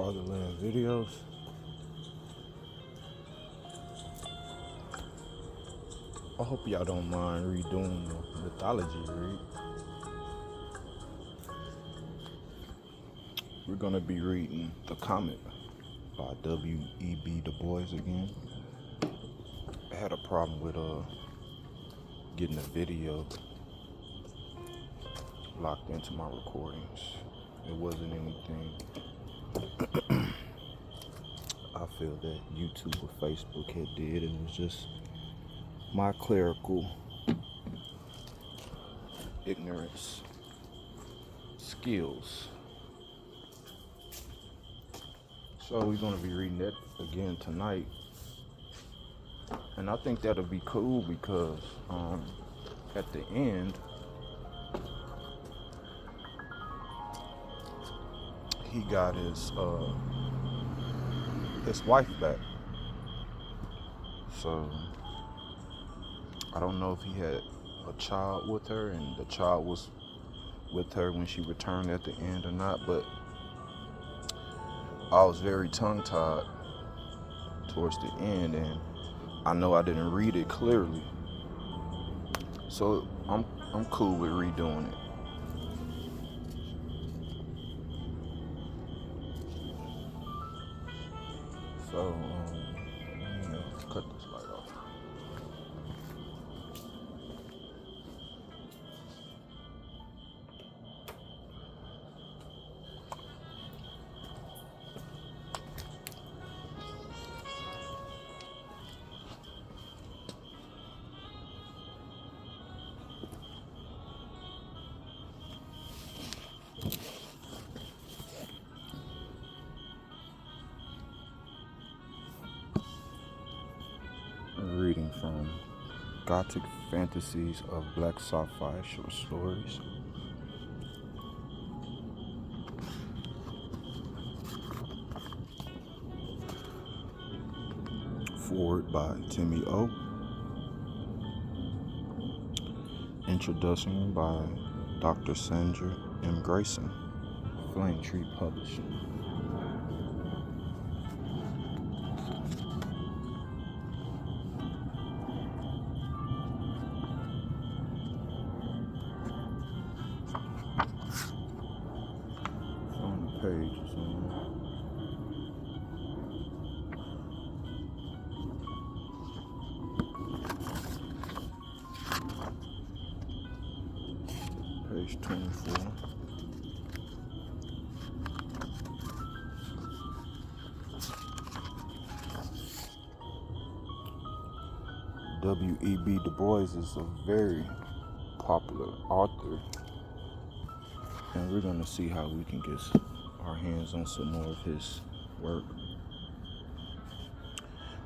Fatherland videos. I hope y'all don't mind redoing the mythology read. We're gonna be reading The Comet by W.E.B. Dubois again. I had a problem with getting the video locked into my recordings. It wasn't anything I feel that YouTube or Facebook had did. It was just my clerical ignorance skills. So we're going to be reading that again tonight. And I think that'll be cool because at the end, he got his wife back. So I don't know if he had a child with her and the child was with her when she returned at the end or not, but I was very tongue-tied towards the end, and I know I didn't read it clearly. So I'm cool with redoing it. So let me cut this light off. Reading from Gothic Fantasies of Black Sapphire Short Stories. Forward by Timmy O. Introduction by Dr. Sandra M. Grayson, Flame Tree Publishing. On the page, page 24. W.E.B. Du Bois is a very popular author, and we're going to see how we can get our hands on some more of his work.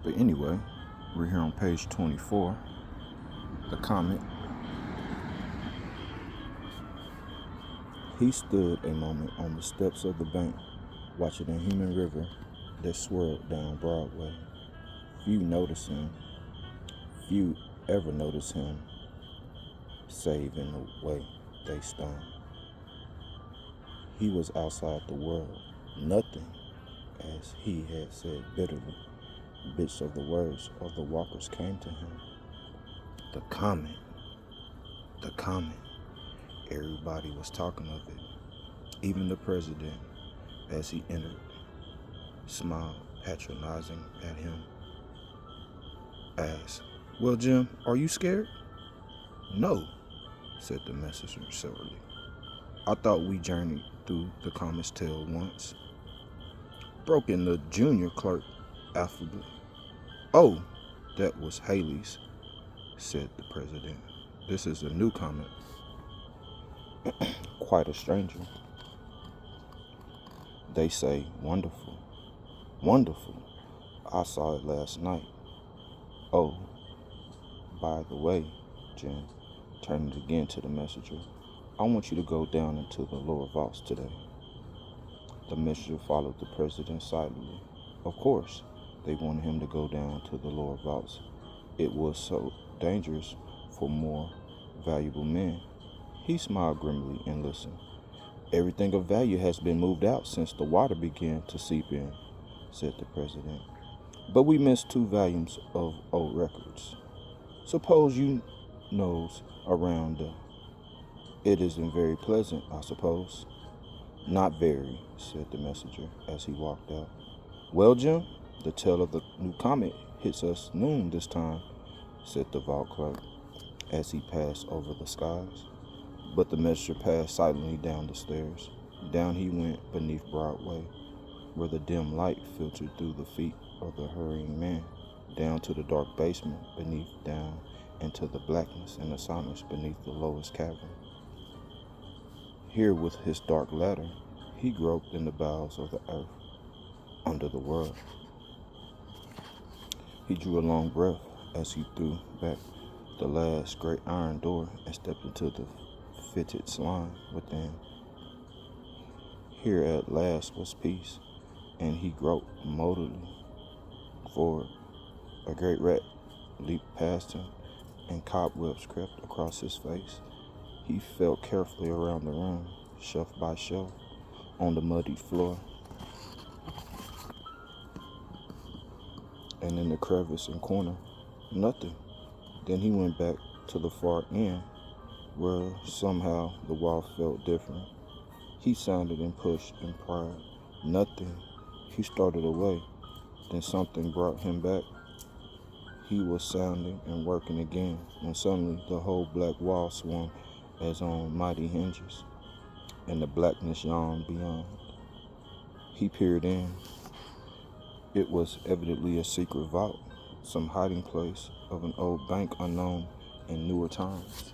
But anyway, we're here on page 24, The Comet. He stood a moment on the steps of the bank, watching a human river that swirled down Broadway. Few ever notice him, save in the way they stone. He was outside the world, nothing, as he had said bitterly. Bits of the words of the walkers came to him. The comet, the comet. Everybody was talking of it. Even the president, as he entered, smiled patronizing at him. Asked, "Well, Jim, are you scared?" "No," said the messenger sourly. "I thought we journeyed through the comet's tail once." Broke in the junior clerk affably. "Oh, that was Haley's," said the president. "This is a new comet." "Quite a stranger." "They say wonderful." "Wonderful. I saw it last night." "Oh, by the way, Jim," turning again to the messenger, "I want you to go down into the lower vaults today." The messenger followed the president silently. Of course, they wanted him to go down to the lower vaults. It was so dangerous for more valuable men. He smiled grimly and listened. Everything of value has been moved out since the water began to seep in, said the president. But we missed 2 volumes of old records. Suppose you nose around. It isn't very pleasant, I suppose. Not very, said the messenger as he walked out. Well, Jim, the tail of the new comet hits us noon this time, said the vault clerk as he passed over the skies. But the messenger passed silently down the stairs. Down he went beneath Broadway, where the dim light filtered through the feet of the hurrying man, down to the dark basement beneath, down into the blackness and the silence beneath the lowest cavern. Here, with his dark ladder, he groped in the bowels of the earth, under the world. He drew a long breath as he threw back the last great iron door and stepped into the fitted slime within. Here at last was peace, and he groped moodily forward. A great rat leaped past him, and cobwebs crept across his face. He felt carefully around the room, shelf by shelf, on the muddy floor, and in the crevice and corner, nothing. Then he went back to the far end, where somehow the wall felt different. He sounded and pushed and pried. Nothing. He started away. Then something brought him back. He was sounding and working again, when suddenly the whole black wall swung as on mighty hinges, and the blackness yawned beyond. He peered in. It was evidently a secret vault, some hiding place of an old bank unknown in newer times.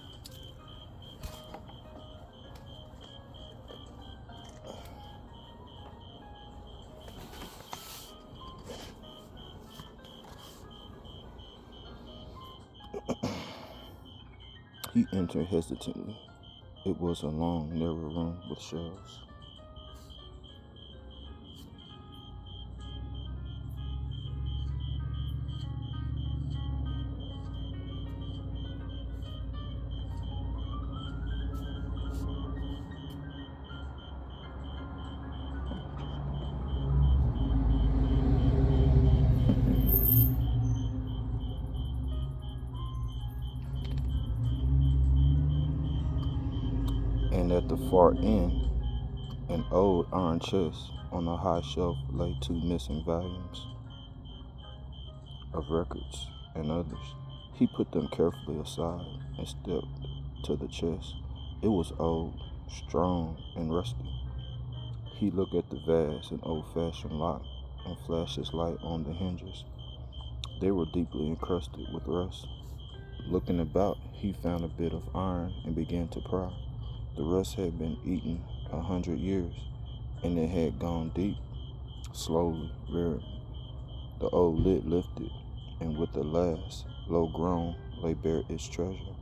He entered hesitantly. It was a long, narrow room with shelves. And at the far end, an old iron chest on a high shelf lay 2 missing volumes of records and others. He put them carefully aside and stepped to the chest. It was old, strong, and rusty. He looked at the vast and old-fashioned lock and flashed his light on the hinges. They were deeply encrusted with rust. Looking about, he found a bit of iron and began to pry. The rust had been eaten 100 years, and it had gone deep. Slowly, rarely, the old lid lifted, and with a last low groan lay bare its treasure,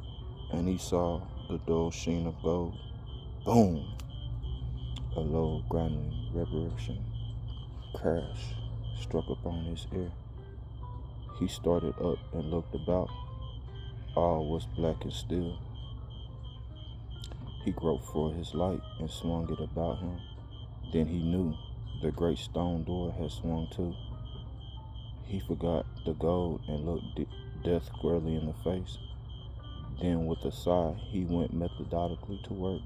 and he saw the dull sheen of gold. Boom! A low, grinding reverberation crash struck upon his ear. He started up and looked about. All was black and still. He groped for his light and swung it about him. Then he knew the great stone door had swung too. He forgot the gold and looked death squarely in the face. Then with a sigh, he went methodically to work.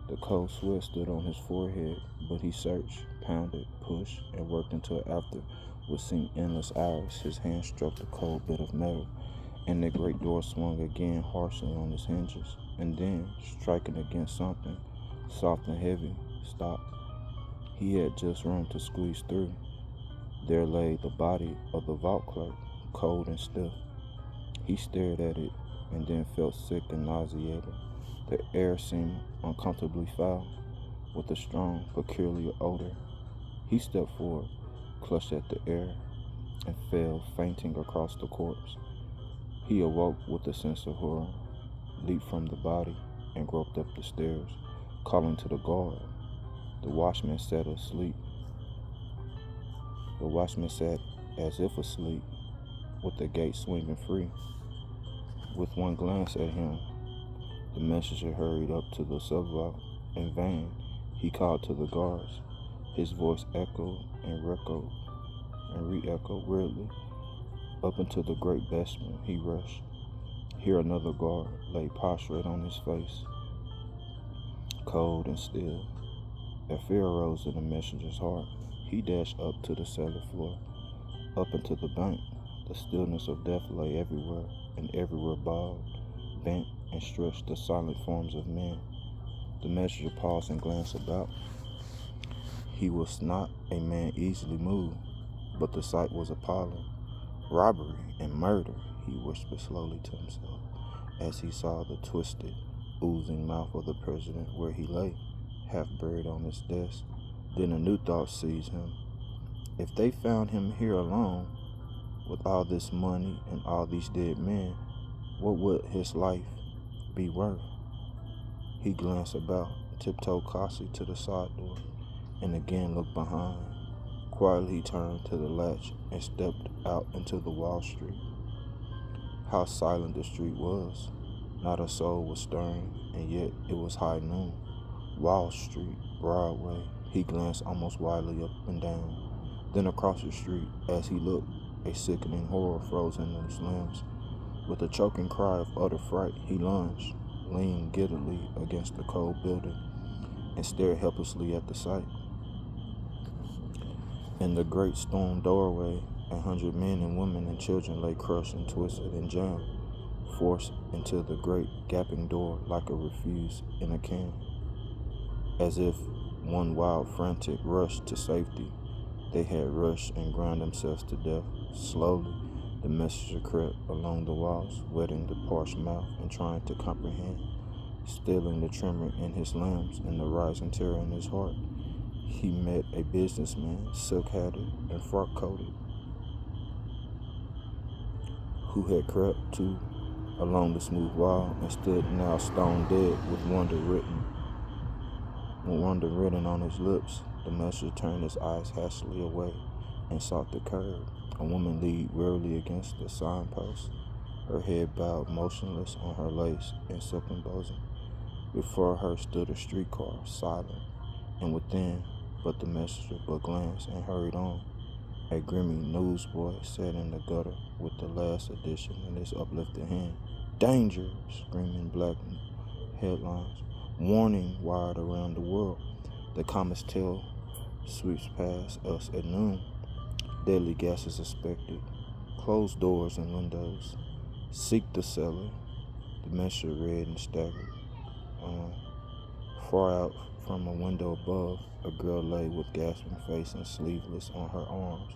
The cold sweat stood on his forehead, but he searched, pounded, pushed, and worked until after what seemed endless hours, his hand struck the cold bit of metal, and the great door swung again harshly on its hinges, and then, striking against something soft and heavy, stopped. He had just room to squeeze through. There lay the body of the vault clerk, cold and stiff. He stared at it and then felt sick and nauseated. The air seemed uncomfortably foul, with a strong, peculiar odor. He stepped forward, clutched at the air, and fell fainting across the corpse. He awoke with a sense of horror, leaped from the body, and groped up the stairs, calling to the guard. The watchman sat asleep. The watchman sat as if asleep, with the gate swinging free. With one glance at him, the messenger hurried up to the sub-vault. In vain, He called to the guards. His voice echoed and re-echoed weirdly. Up into the great basement he rushed. Here another guard lay prostrate on his face, cold and still. A fear arose in the messenger's heart. He dashed up to the cellar floor, up into the bank. The stillness of death lay everywhere, and everywhere bowed, bent, and stretched the silent forms of men. The messenger paused and glanced about. He was not a man easily moved, but the sight was appalling. Robbery and murder, he whispered slowly to himself, as he saw the twisted, oozing mouth of the president where he lay, half buried on his desk. Then a new thought seized him. If they found him here alone, with all this money and all these dead men, what would his life be worth? He glanced about, tiptoed cautiously to the side door, and again looked behind. Quietly he turned to the latch and stepped out into the Wall Street. How silent the street was. Not a soul was stirring, and yet it was high noon. Wall Street, Broadway. He glanced almost wildly up and down. Then across the street, as he looked, a sickening horror froze in his limbs. With a choking cry of utter fright, he lunged, leaned giddily against the cold building, and stared helplessly at the sight. In the great stone doorway, 100 men and women and children lay crushed and twisted and jammed, forced into the great gaping door like a refuse in a can. As if one wild frantic rush to safety, they had rushed and ground themselves to death. Slowly, the messenger crept along the walls, wetting the parched mouth and trying to comprehend, stilling the tremor in his limbs and the rising terror in his heart. He met a businessman, silk-hatted and frock-coated, who had crept too along the smooth wall and stood now stone dead with wonder written on his lips. The messenger turned his eyes hastily away and sought the curb. A woman leaned wearily against the signpost, her head bowed motionless on her lace and silken bosom. Before her stood a streetcar, silent, and within but the messenger but glanced and hurried on. A grimy newsboy sat in the gutter with the last edition in his uplifted hand. Danger! Screaming black headlines. Warning wired around the world. The comet's tail sweeps past us at noon. Deadly gases suspected. Closed doors and windows. Seek the cellar. The messenger read and staggered. Far out from a window above, a girl lay with gasping face and sleeveless on her arms.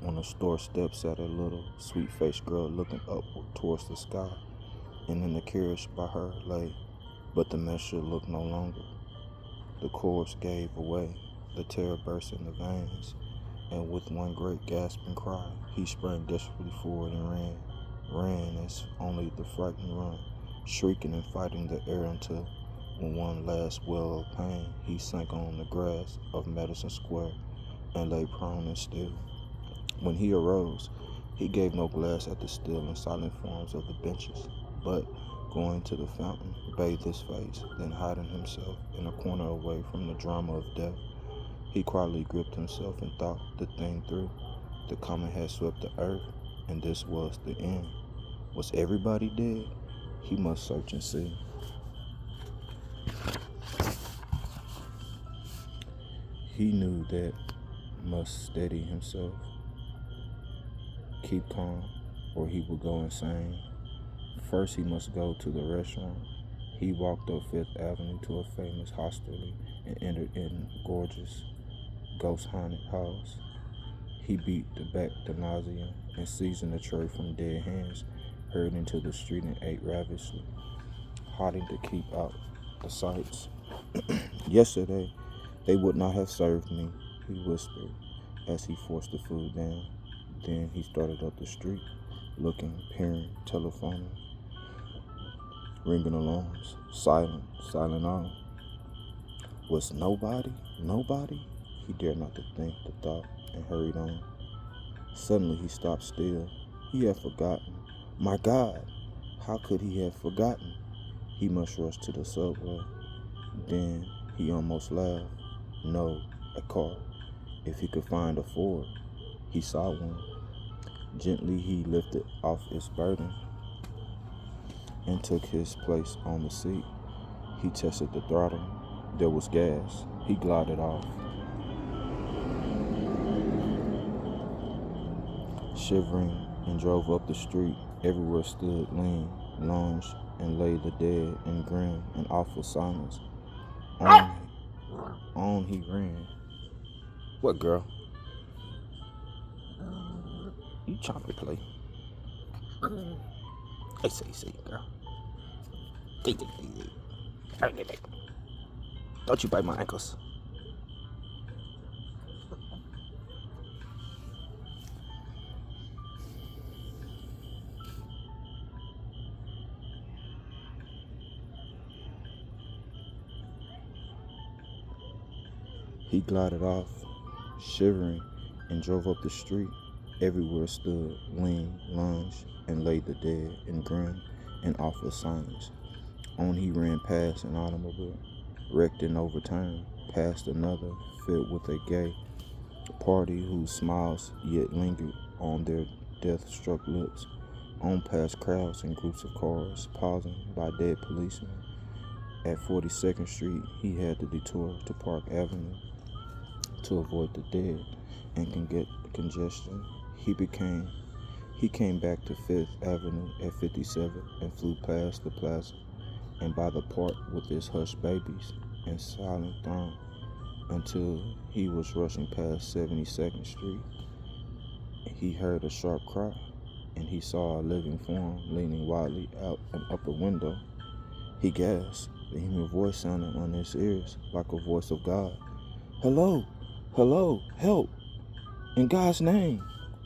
On the store steps sat a little, sweet-faced girl looking upward towards the sky, and in the carriage by her lay, but the messenger looked no longer. The cords gave away, the terror burst in the veins, and with one great gasping cry, he sprang desperately forward and ran as only the frightened run, shrieking and fighting the air until, with one last wail of pain, he sank on the grass of Madison Square and lay prone and still. When he arose, he gave no glance at the still and silent forms of the benches, but, going to the fountain, bathed his face, then hiding himself in a corner away from the drama of death, he quietly gripped himself and thought the thing through. The comet had swept the earth, and this was the end. Was everybody dead? He must search and see. He knew that must steady himself, keep calm, or he would go insane. First, he must go to the restaurant. He walked up Fifth Avenue to a famous hostelry and entered in gorgeous, ghost-haunted halls. He beat the back to nausea and seizing a tray from dead hands, hurried into the street and ate ravishly, hiding to keep out the sights. Yesterday, they would not have served me, he whispered as he forced the food down. Then he started up the street, looking, peering, telephoning, ringing alarms, silent all. Was nobody? He dared not to think the thought and hurried on. Suddenly he stopped still. He had forgotten. My God, how could he have forgotten? He must rush to the subway. Then he almost laughed. No, a car. If he could find a Ford. He saw one. Gently he lifted off its burden and took his place on the seat. He tested the throttle. There was gas. He glided off. Shivering and drove up the street. Everywhere stood, lean, lunged, and lay the dead in grim and awful silence. On he ran. What, girl? You trying to play? I say, girl. Don't you bite my ankles. He glided off, shivering, and drove up the street. Everywhere stood, lean, lunged, and lay the dead in grim and awful silence. On he ran past an automobile, wrecked and overturned, past another filled with a gay party whose smiles yet lingered on their death-struck lips. On past crowds and groups of cars, pausing by dead policemen. At 42nd Street, he had to detour to Park Avenue to avoid the dead and get congestion. He came back to 5th Avenue at 57 and flew past the plaza and by the park with its hushed babies and silent throng until he was rushing past 72nd Street. He heard a sharp cry and he saw a living form leaning wildly out an upper window. He gasped. The human voice sounded on his ears like a voice of God. "Hello, hello, help, in God's name,"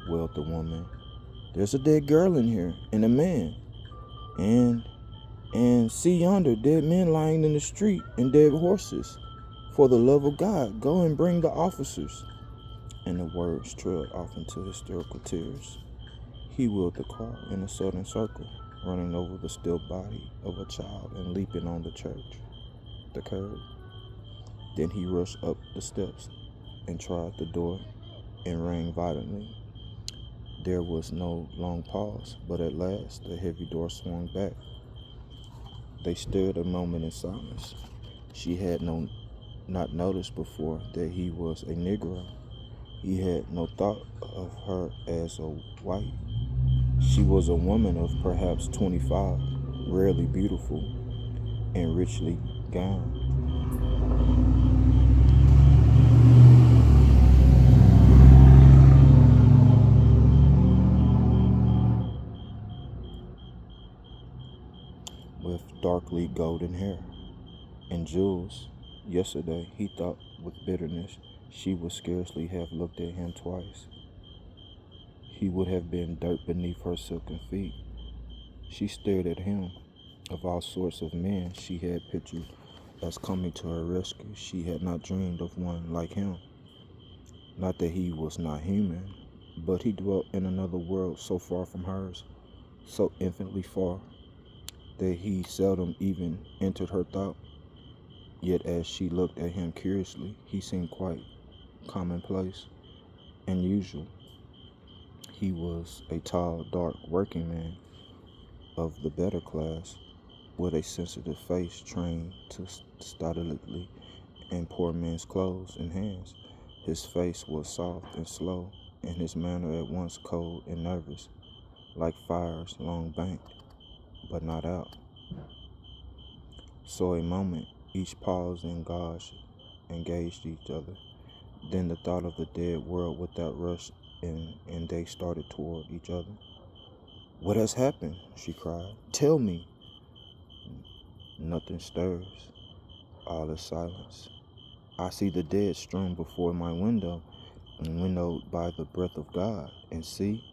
wailed the woman. "There's a dead girl in here, and a man. And see yonder dead men lying in the street and dead horses. For the love of God, go and bring the officers." And the words trailed off into hysterical tears. He wheeled the car in a sudden circle, running over the still body of a child and leaping on the curb. Then he rushed up the steps and tried the door and rang violently. There was no long pause, but at last the heavy door swung back. They stood a moment in silence. She had not noticed before that he was a Negro. He had no thought of her as a white. She was a woman of perhaps 25, rarely beautiful and richly gowned. With darkly golden hair and jewels. Yesterday, he thought with bitterness, she would scarcely have looked at him twice. He would have been dirt beneath her silken feet. She stared at him. Of all sorts of men she had pictured as coming to her rescue, she had not dreamed of one like him. Not that he was not human, but he dwelt in another world so far from hers, so infinitely far, that he seldom even entered her thought. Yet as she looked at him curiously, he seemed quite commonplace and usual. He was a tall, dark working man of the better class, with a sensitive face trained to stolidity in poor men's clothes and hands. His face was soft and slow, and his manner at once cold and nervous, like fires long banked, but not out. So a moment, each paused and engaged each other. Then the thought of the dead world without rush, and they started toward each other. "What has happened?" she cried. "Tell me." Nothing stirs. All is silence. I see the dead strewn before my window, and windowed by the breath of God. And see,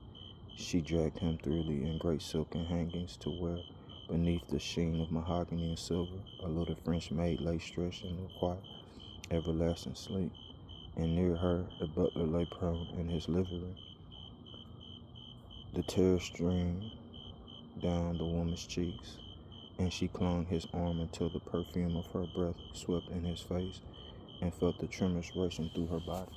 she dragged him through the great silken hangings to where, beneath the sheen of mahogany and silver, a little French maid lay stretched in a quiet, everlasting sleep. And near her, a butler lay prone in his livery. The tears streamed down the woman's cheeks. and she clung his arm until the perfume of her breath swept in his face and felt the tremors racing through her body.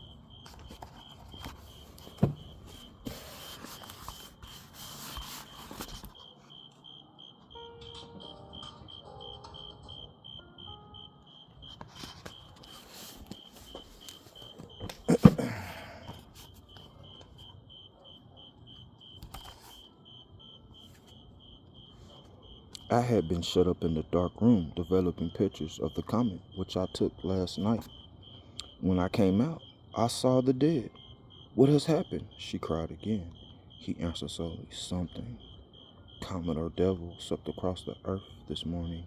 I had been shut up in the dark room developing pictures of the comet, which I took last night. When I came out, I saw the dead. What has happened? She cried again. He answered slowly, something. Comet or devil swept across the earth this morning,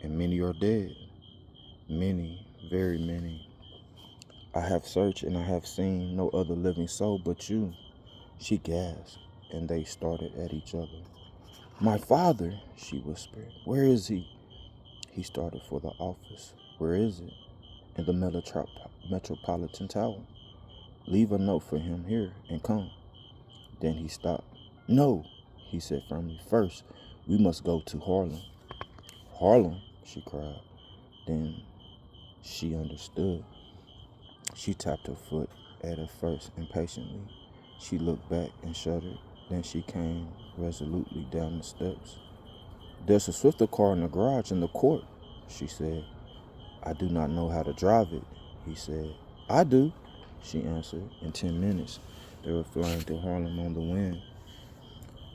and many are dead. Many, very many. I have searched and I have seen no other living soul but you. She gasped, and they started at each other. My father, she whispered. Where is he? He started for the office. Where is it? In the Metropolitan Tower. Leave a note for him here and come. Then he stopped. No, he said firmly. First, we must go to Harlem. Harlem, she cried. Then she understood. She tapped her foot at her first impatiently. She looked back and shuddered. Then she came resolutely down the steps. There's a swifter car in the garage in the court, she said. I do not know how to drive it, he said. I do, she answered. In 10 minutes, they were flying through Harlem on the wind.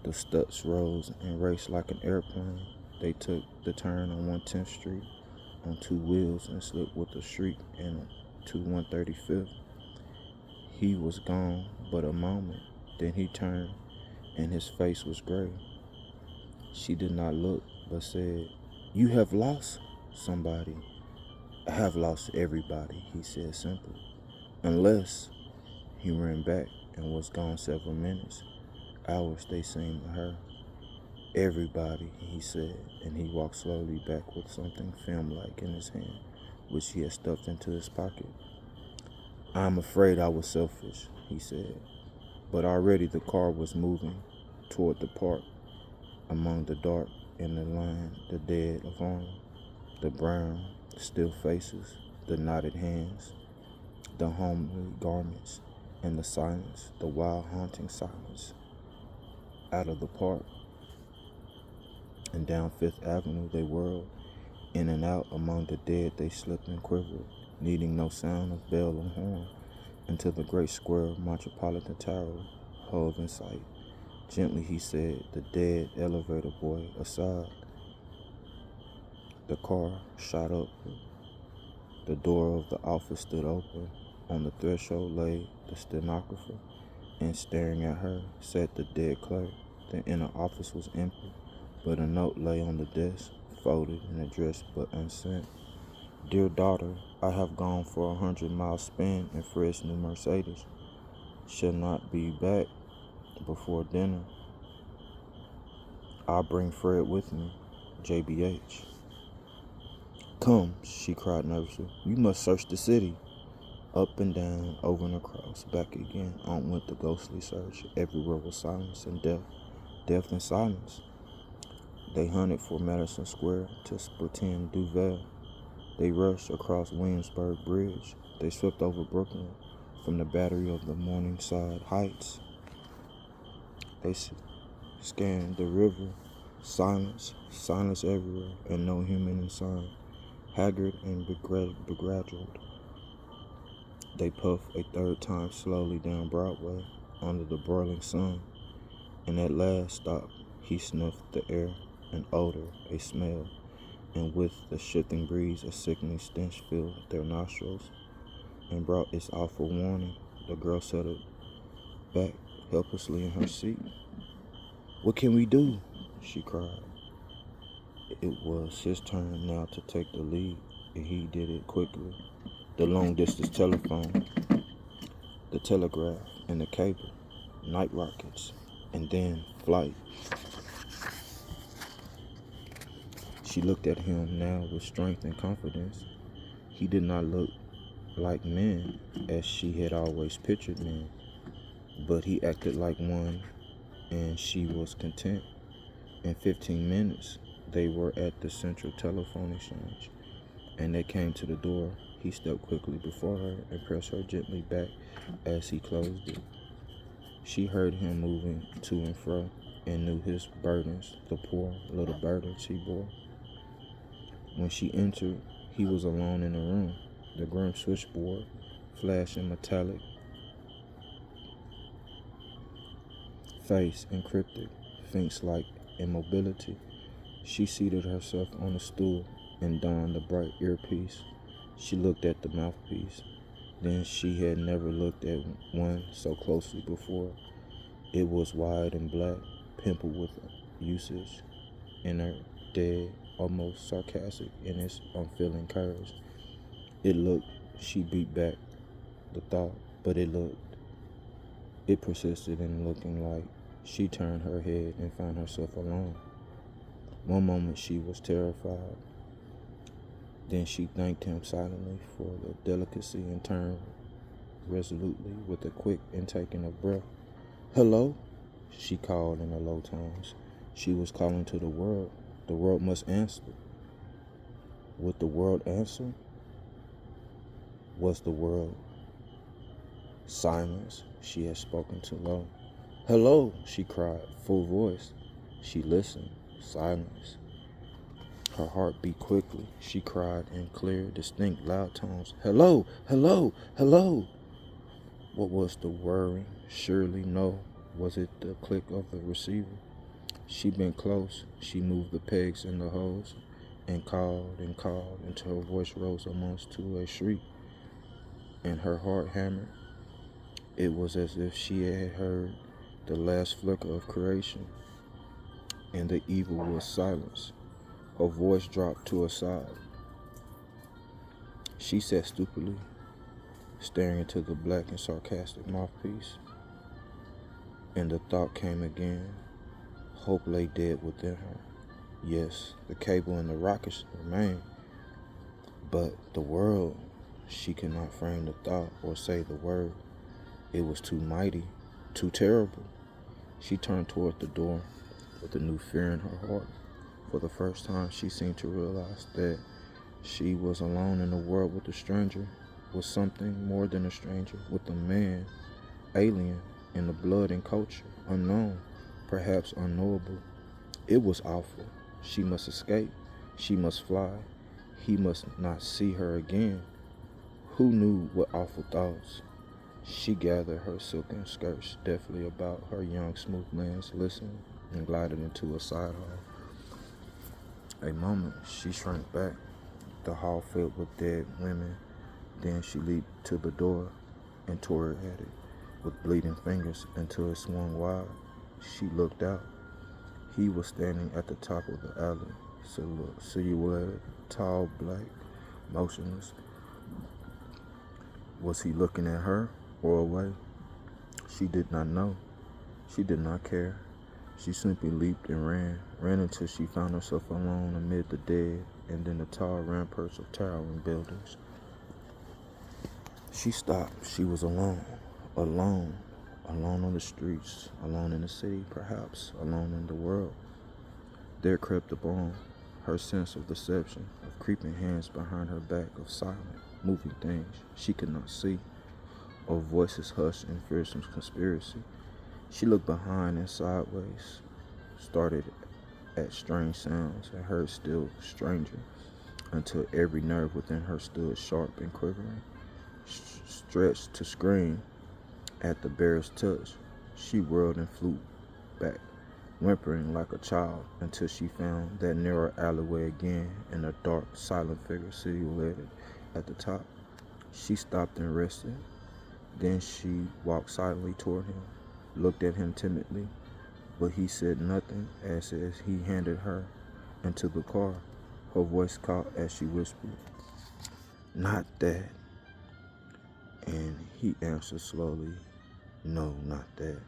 The Stutz rose and raced like an airplane. They took the turn on 110th Street on two wheels and slipped with a shriek into 135th. He was gone but a moment. Then he turned, and his face was gray. She did not look, but said, You have lost somebody. I have lost everybody, he said simply. Unless he ran back and was gone several minutes. Hours they seemed to her. Everybody, he said, and he walked slowly back with something film-like in his hand, which he had stuffed into his pocket. I'm afraid I was selfish, he said, but already the car was moving toward the park. Among the dark in the line, the dead of Harlem, the brown, still faces, the knotted hands, the homely garments, and the silence, the wild, haunting silence. Out of the park and down Fifth Avenue they whirled, in and out among the dead they slipped and quivered, needing no sound of bell or horn, until the great square Metropolitan Tower hove in sight. Gently he said, the dead elevator boy aside. The car shot up. The door of the office stood open. On the threshold lay the stenographer, and staring at her sat the dead clerk. The inner office was empty, but a note lay on the desk, folded and addressed but unsent. Dear daughter, I have gone for 100-mile spin in Fred's new Mercedes. Shall not be back before dinner. I'll bring Fred with me. JBH. Come, she cried nervously. We must search the city. Up and down, over and across, back again. On went the ghostly search. Everywhere was silence and death. Death and silence. They hunted for Madison Square to pretend Dubois. They rushed across Williamsburg Bridge. They swept over Brooklyn from the battery of the Morningside Heights. They scanned the river. Silence, silence everywhere, and no human in sight. Haggard and bedraggled, they puffed a third time slowly down Broadway under the broiling sun, and at last stopped. He sniffed the air, an odor, a smell, and with the shifting breeze a sickening stench filled their nostrils and brought its awful warning. The girl settled back helplessly in her seat. What can we do? She cried. It was his turn now to take the lead, and he did it quickly. The long-distance telephone, the telegraph, and the cable, night rockets, and then flight. She looked at him now with strength and confidence. He did not look like men, as she had always pictured men, but he acted like one, and she was content. In 15 minutes, They were at the central telephone exchange, and they came to the door. He stepped quickly before her and pressed her gently back as he closed it. She heard him moving to and fro and knew his burdens, the poor little burdens he bore. When she entered, he was alone in the room. The grim switchboard, flashing metallic, face encrypted, sphinx-like immobility. She seated herself on a stool and donned the bright earpiece. She looked at the mouthpiece. Then she had never looked at one so closely before. It was wide and black, pimpled with usage, inert, dead, almost sarcastic in its unfeeling curves. It looked, she beat back the thought, but it looked. It persisted in looking like. She turned her head and found herself alone. One moment she was terrified. Then she thanked him silently for the delicacy and turned resolutely with a quick intaking of breath. "Hello?" she called in her low tones. She was calling to the world. The world must answer. Would the world answer? Was the world silence? She had spoken too low. "Hello," she cried, full voice. She listened. Silence. Her heart beat quickly. She cried in clear, distinct, loud tones, "Hello, hello, hello." What was the whirring? Surely no. Was it the click of the receiver? She bent close. She moved the pegs in the holes and called until her voice rose almost to a shriek and her heart hammered. It was as if she had heard the last flicker of creation, and the evil was silence. Her voice dropped to a sob. She sat stupidly, staring into the black and sarcastic mouthpiece, and the thought came again. Hope lay dead within her. Yes, the cable and the rockets remained, but the world, she could not frame the thought or say the word. It was too mighty, too terrible. She turned toward the door with a new fear in her heart. For the first time, she seemed to realize that she was alone in the world with a stranger, with something more than a stranger, with a man, alien in the blood and culture, unknown, perhaps unknowable. It was awful. She must escape. She must fly. He must not see her again. Who knew what awful thoughts? She gathered her silken skirts deftly about her young smooth limbs, listened, and glided into a side hall. A moment, she shrank back, the hall filled with dead women. Then she leaped to the door and tore at it with bleeding fingers until it swung wide. She looked out. He was standing at the top of the alley, silhouetted, tall, black, motionless. Was he looking at her or away? She did not know. She did not care. She simply leaped and ran until she found herself alone amid the dead and then the tall ramparts of towering buildings. She stopped. She was alone. Alone on the streets, alone in the city, perhaps alone in the world. There crept upon her sense of deception, of creeping hands behind her back, of silent, moving things she could not see, of voices hushed in fearsome conspiracy. She looked behind and sideways, started at strange sounds, and heard still stranger, until every nerve within her stood sharp and quivering, stretched to scream at the barest touch. She whirled and flew back, whimpering like a child, until she found that narrow alleyway again and a dark, silent figure silhouetted at the top. She stopped and rested. Then she walked silently toward him, looked at him timidly, but he said nothing as he handed her into the car. Her voice caught as she whispered, "Not that." And he answered slowly, "No, not that."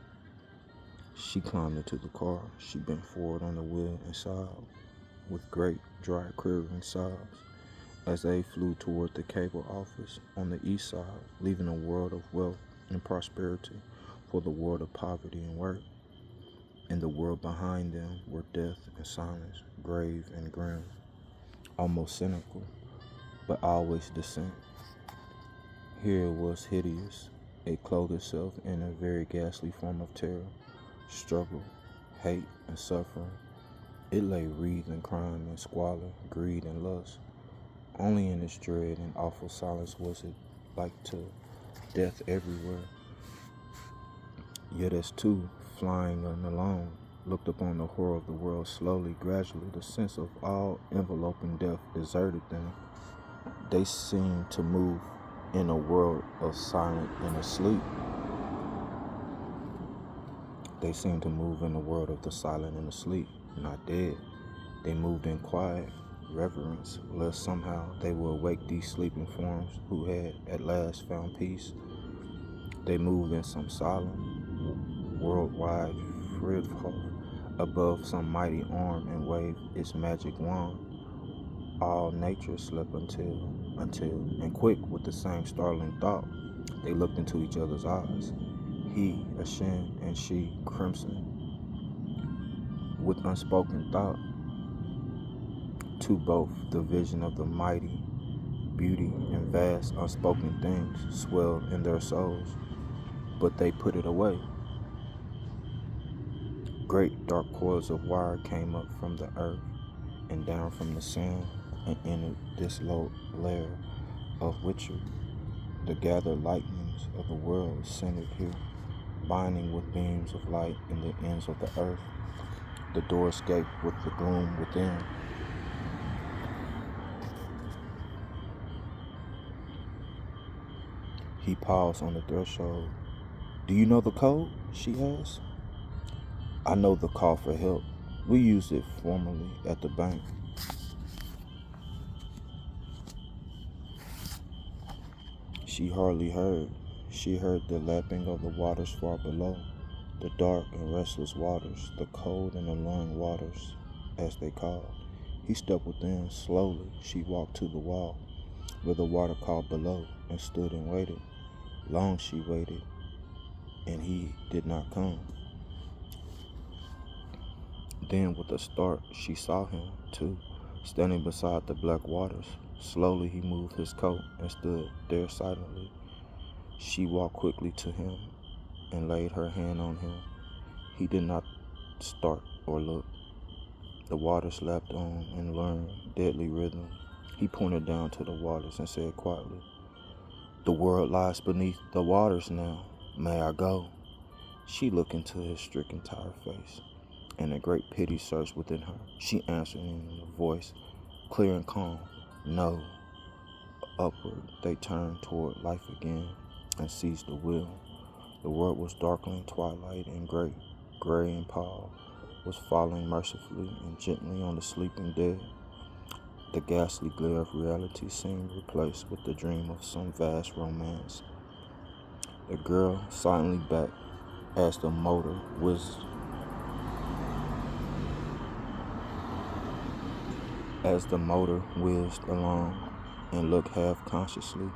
She climbed into the car. She bent forward on the wheel and sobbed with great, dry, quivering sobs as they flew toward the cable office on the east side, leaving a world of wealth and prosperity for the world of poverty and work. In the world behind them were death and silence, grave and grim, almost cynical, but always distinct. Here it was hideous. It clothed itself in a very ghastly form of terror, struggle, hate, and suffering. It lay wreathed in crime and squalor, greed and lust. Only in its dread and awful silence was it like to death everywhere. Yet as two, flying and alone, looked upon the horror of the world slowly, gradually, the sense of all enveloping death deserted them. They seemed to move in a world of silent and asleep. They seemed to move in the world of the silent and asleep, not dead. They moved in quiet reverence, lest somehow they will awake these sleeping forms who had at last found peace. They moved in some solemn, worldwide friedhof above some mighty arm and waved its magic wand. All nature slept until, and quick with the same startling thought, they looked into each other's eyes. He ashen and she crimson, with unspoken thought. To both the vision of the mighty beauty and vast unspoken things swelled in their souls, but they put it away. Great dark coils of wire came up from the earth and down from the sand and entered this low lair of witchery. The gathered lightnings of the world centered here, binding with beams of light in the ends of the earth. The door escaped with the gloom within. He paused on the threshold. "Do you know the code?" she asked. "I know the call for help. We used it formerly at the bank." She hardly heard. She heard the lapping of the waters far below, the dark and restless waters, the cold and alluring waters, as they called. He stepped within. Slowly she walked to the wall, where the water called below, and stood and waited. Long she waited, and he did not come. Then with a start she saw him, too, standing beside the black waters. Slowly he moved his coat and stood there silently. She walked quickly to him and laid her hand on him. He did not start or look. The waters lapped on in luring, deadly rhythm. He pointed down to the waters and said quietly, "The world lies beneath the waters now. May I go?" She looked into his stricken, tired face, and a great pity surged within her. She answered in a voice clear and calm, "No." Upward they turned toward life again and seized the wheel. The world was darkling twilight, and great, gray and pall was falling mercifully and gently on the sleeping dead. The ghastly glare of reality seemed replaced with the dream of some vast romance. The girl silently back as the motor whizzed along, and looked half consciously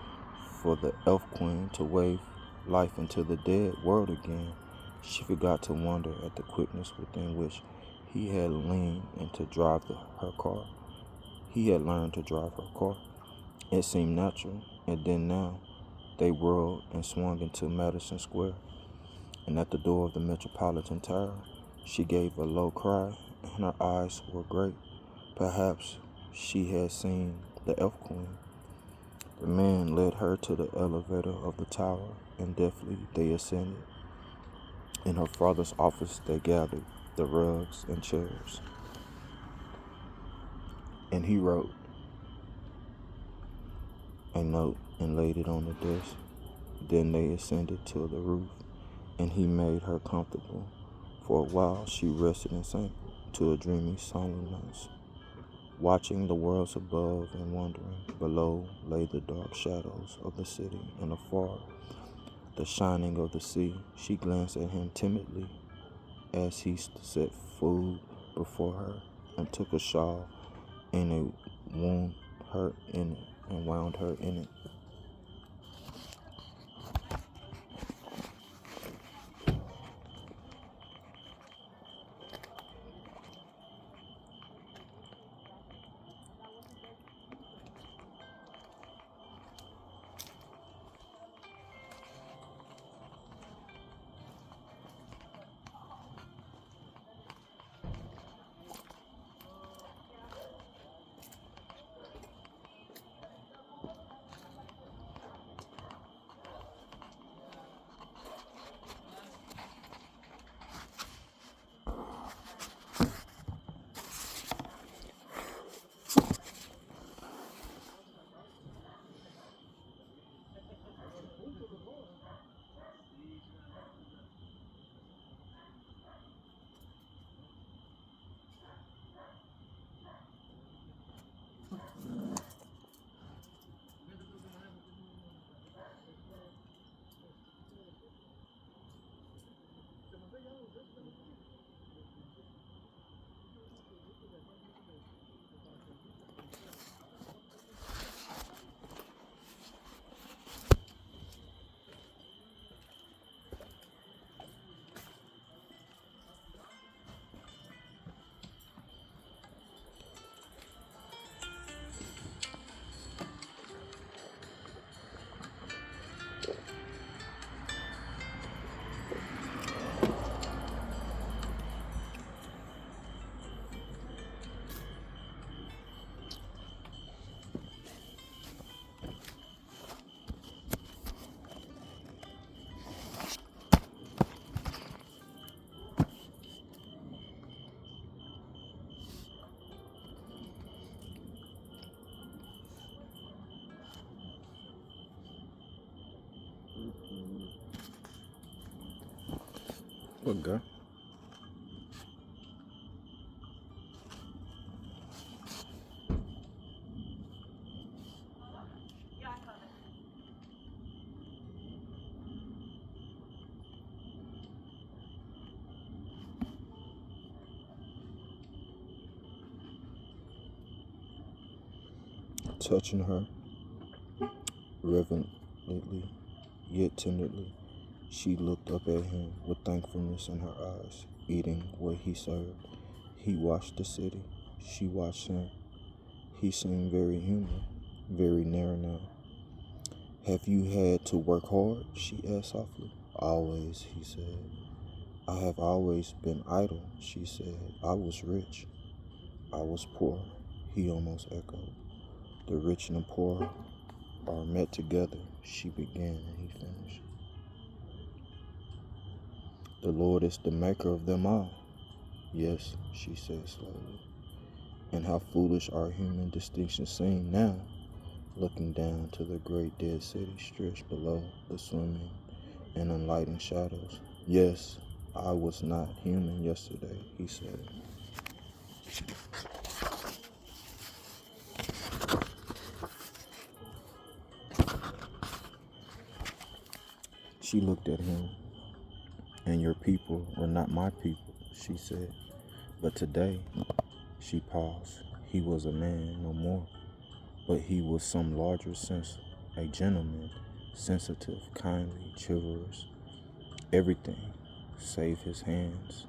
for the elf queen to wave life into the dead world again. She forgot to wonder at the quickness within which he had leaned and to drive her car. He had learned to drive her car. It seemed natural, and then now they whirled and swung into Madison Square, and at the door of the Metropolitan Tower, she gave a low cry, and her eyes were great. Perhaps she had seen the elf queen. The man led her to the elevator of the tower, and deftly they ascended. In her father's office they gathered the rugs and chairs, and he wrote a note and laid it on the desk. Then they ascended to the roof, and he made her comfortable. For a while she rested and sank to a dreamy silence, watching the worlds above and wondering. Below lay the dark shadows of the city, and afar the shining of the sea. She glanced at him timidly as he set food before her and took a shawl and wound her in it and wound her in it. What girl? Touching her reverently yet tenderly, she looked up at him with thankfulness in her eyes, eating what he served. He watched the city. She watched him. He seemed very human, very near now. Have you had to work hard? She asked softly. Always, he said. I have always been idle, she said. I was rich. I was poor, he almost echoed. The rich and the poor are met together, she began and he finished. The Lord is the maker of them all. Yes, she said slowly. And how foolish our human distinctions seem now, looking down to the great dead city stretched below the swimming and unlighting shadows. Yes, I was not human yesterday, he said. She looked at him. And your people were not my people, she said. But today, she paused. He was a man no more, but he was some larger sense, a gentleman, sensitive, kindly, chivalrous, everything, save his hands,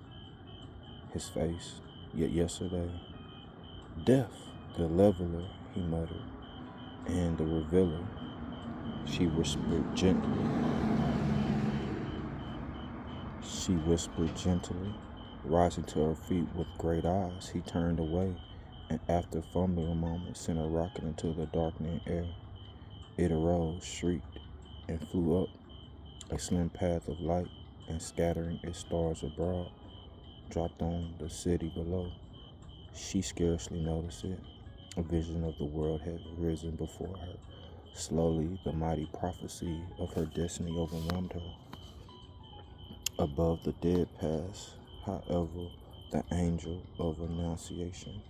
his face. Yet yesterday, death, the leveler, he muttered, and the revealer, she whispered gently. She whispered gently. Rising to her feet with great eyes, he turned away, and after fumbling a moment, sent a rocket into the darkening air. It arose, shrieked, and flew up, a slim path of light, and scattering its stars abroad, dropped on the city below. She scarcely noticed it. A vision of the world had risen before her. Slowly, the mighty prophecy of her destiny overwhelmed her. Above the dead passed, however, the angel of Annunciation.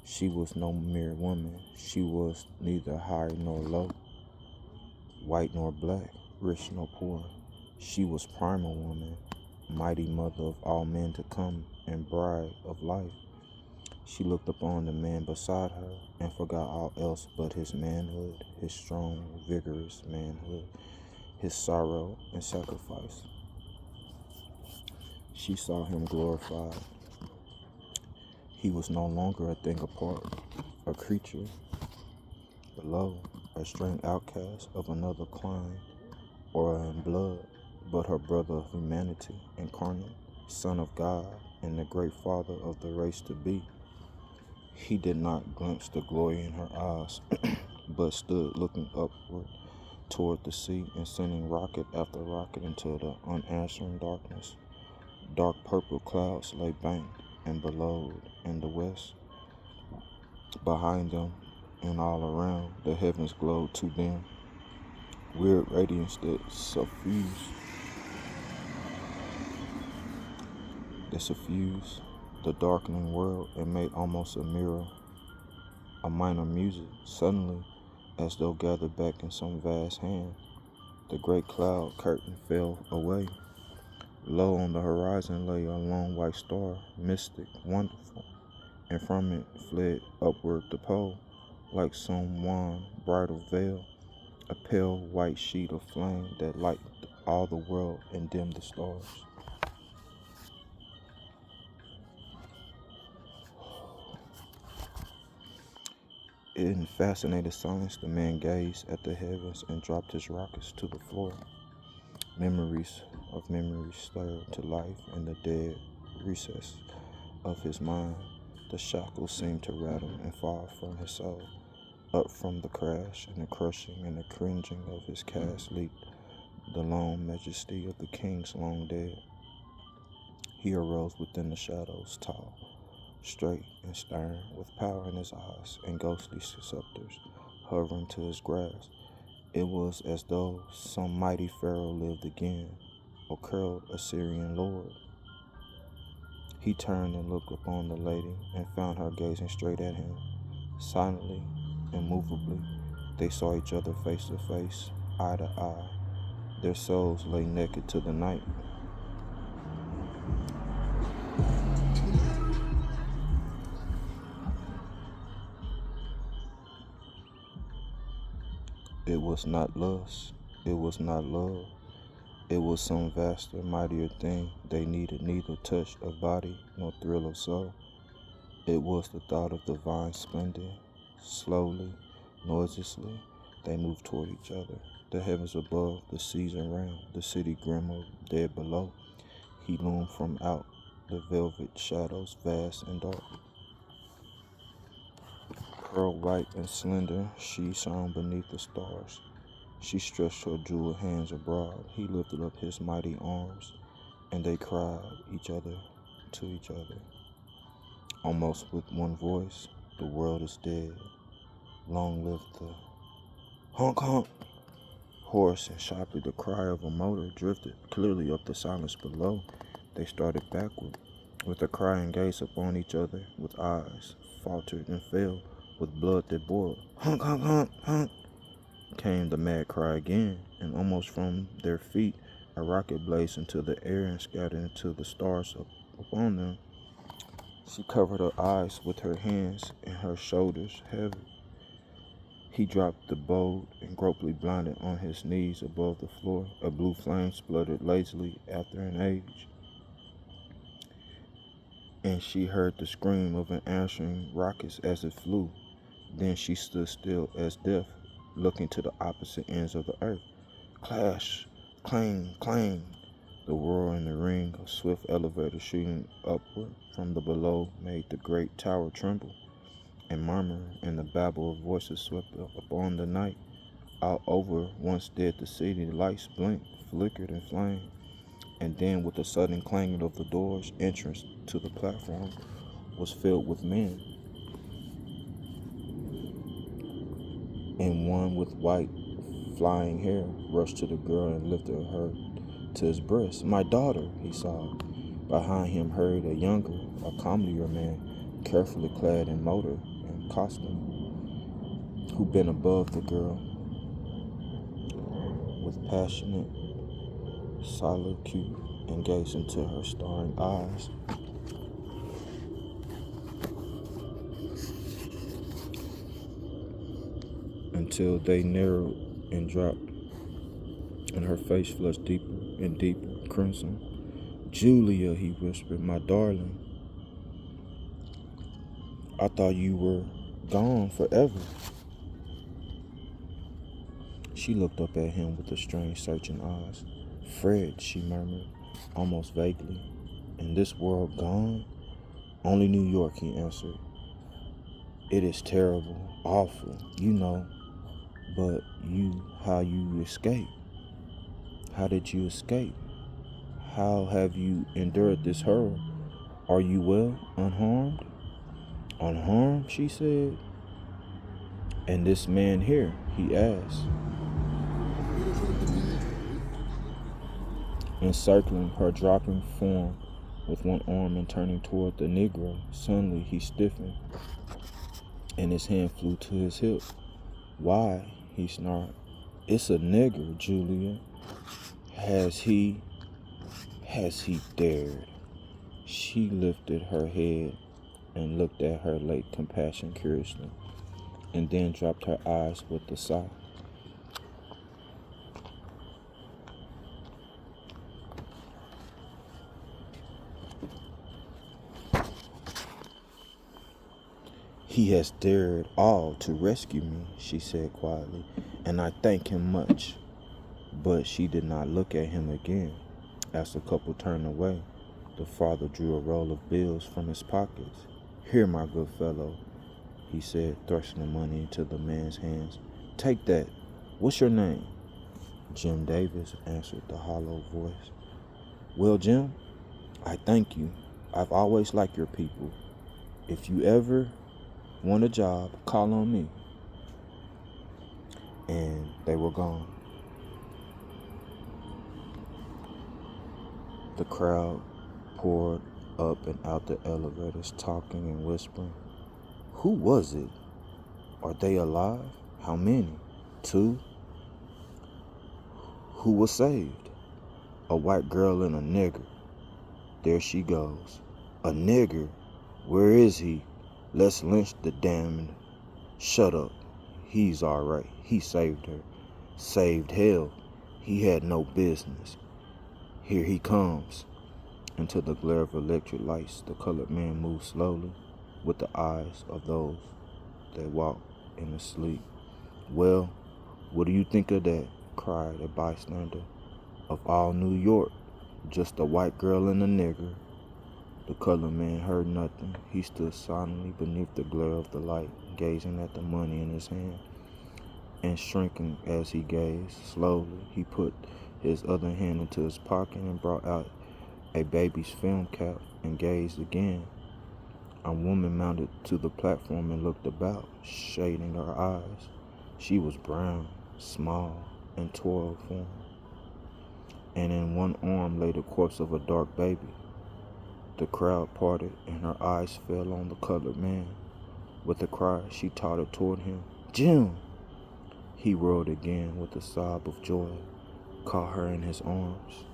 She was no mere woman. She was neither high nor low, white nor black, rich nor poor. She was primal woman, mighty mother of all men to come and bride of life. She looked upon the man beside her and forgot all else but his manhood, his strong, vigorous manhood, his sorrow and sacrifice. She saw him glorified. He was no longer a thing apart, a creature below, a strange outcast of another clime or in blood, but her brother of humanity, incarnate, Son of God, and the great Father of the race to be. He did not glimpse the glory in her eyes, but stood looking upward toward the sea and sending rocket after rocket into the unanswering darkness. Dark purple clouds lay banked and billowed in the west. Behind them and all around, the heavens glowed too dim. Weird radiance that suffused the darkening world and made almost a mirror, a minor music. Suddenly, as though gathered back in some vast hand, the great cloud curtain fell away. Low on the horizon lay a long white star, mystic, wonderful, and from it fled upward the pole, like some wan bridal veil, a pale white sheet of flame that lighted all the world and dimmed the stars. In fascinated silence, the man gazed at the heavens and dropped his rockets to the floor. Memories stirred to life in the dead recess of his mind. The shackles seemed to rattle and fall from his soul. Up from the crash and the crushing and the cringing of his cast leaped the lone majesty of the kings long dead. He arose within the shadows, tall, straight and stern, with power in his eyes and ghostly scepters hovering to his grasp. It was as though some mighty pharaoh lived again, a curled Assyrian lord. He turned and looked upon the lady and found her gazing straight at him. Silently, immovably, they saw each other face to face, eye to eye. Their souls lay naked to the night. It was not lust, it was not love. It was some vaster, mightier thing. They needed neither touch of body nor thrill of soul. It was the thought of divine splendor. Slowly, noiselessly, they moved toward each other. The heavens above, the seas around, the city grimmer, dead below. He loomed from out the velvet shadows, vast and dark. Pearl white and slender, she shone beneath the stars. She stretched her jeweled hands abroad. He lifted up his mighty arms, and they cried each other to each other. Almost with one voice, the world is dead. Long live the honk honk. Hoarse and sharply, the cry of a motor drifted clearly up the silence below. They started backward, with a crying gaze upon each other, with eyes faltered and fell, with blood that boiled. Honk honk honk honk. Came the mad cry again, and almost from their feet a rocket blazed into the air and scattered into the stars upon them. She covered her eyes with her hands and her shoulders heavy. He dropped the bow and gropingly blinded on his knees above the floor. A blue flame spluttered lazily after an age, and she heard the scream of an answering rocket as it flew. Then she stood still as death, looking to the opposite ends of the earth. Clash, clang, clang. The roar and the ring of swift elevators shooting upward from the below made the great tower tremble, and murmur and the babble of voices swept upon the night. All over once dead the city, lights blinked, flickered, and flamed, and then with a sudden clanging of the doors, entrance to the platform was filled with men, and one with white flying hair rushed to the girl and lifted her to his breast. My daughter, he sobbed. Behind him hurried a younger, a comelier man, carefully clad in motor and costume, who bent above the girl with passionate solicitude and gazed into her staring eyes. Until they narrowed and dropped, and her face flushed deeper and deeper crimson. Julia, he whispered, my darling, I thought you were gone forever. She looked up at him with the strange searching eyes. Fred, she murmured, almost vaguely. In this world gone? Only New York, he answered. It is terrible, awful, you know, but how you escaped? How did you escape? How have you endured this horror? Are you well, unharmed? Unharmed, she said. And this man here, he asked, encircling her dropping form with one arm and turning toward the Negro. Suddenly he stiffened, and his hand flew to his hip. Why? He snarled. It's a nigger, Julia. Has he dared? She lifted her head and looked at her late compassion curiously, and then dropped her eyes with a sigh. He has dared all to rescue me, she said quietly, and I thank him much. But she did not look at him again. As the couple turned away, the father drew a roll of bills from his pockets. Here, my good fellow, he said, thrusting the money into the man's hands. Take that. What's your name? Jim Davis, answered the hollow voice. Well, Jim, I thank you. I've always liked your people. If you ever want a job, call on me. And they were gone. The crowd poured up and out the elevators, talking and whispering. Who was it? Are they alive? How many? 2? Who was saved? A white girl and a nigger. There she goes. A nigger? Where is he? Let's lynch the damned. Shut up. He's alright. He saved her. Saved hell. He had no business. Here he comes. Into the glare of electric lights, the colored man moved slowly with the eyes of those that walk in the sleep. Well, what do you think of that? Cried a bystander. Of all New York, just a white girl and a nigger. The colored man heard nothing. He stood silently beneath the glare of the light, gazing at the money in his hand. And shrinking as he gazed, slowly he put his other hand into his pocket and brought out a baby's film cap and gazed again. A woman mounted to the platform and looked about, shading her eyes. She was brown, small, and toil-form, and in one arm lay the corpse of a dark baby. The crowd parted, and her eyes fell on the colored man. With a cry, she tottered toward him. Jim! He roared again with a sob of joy, caught her in his arms.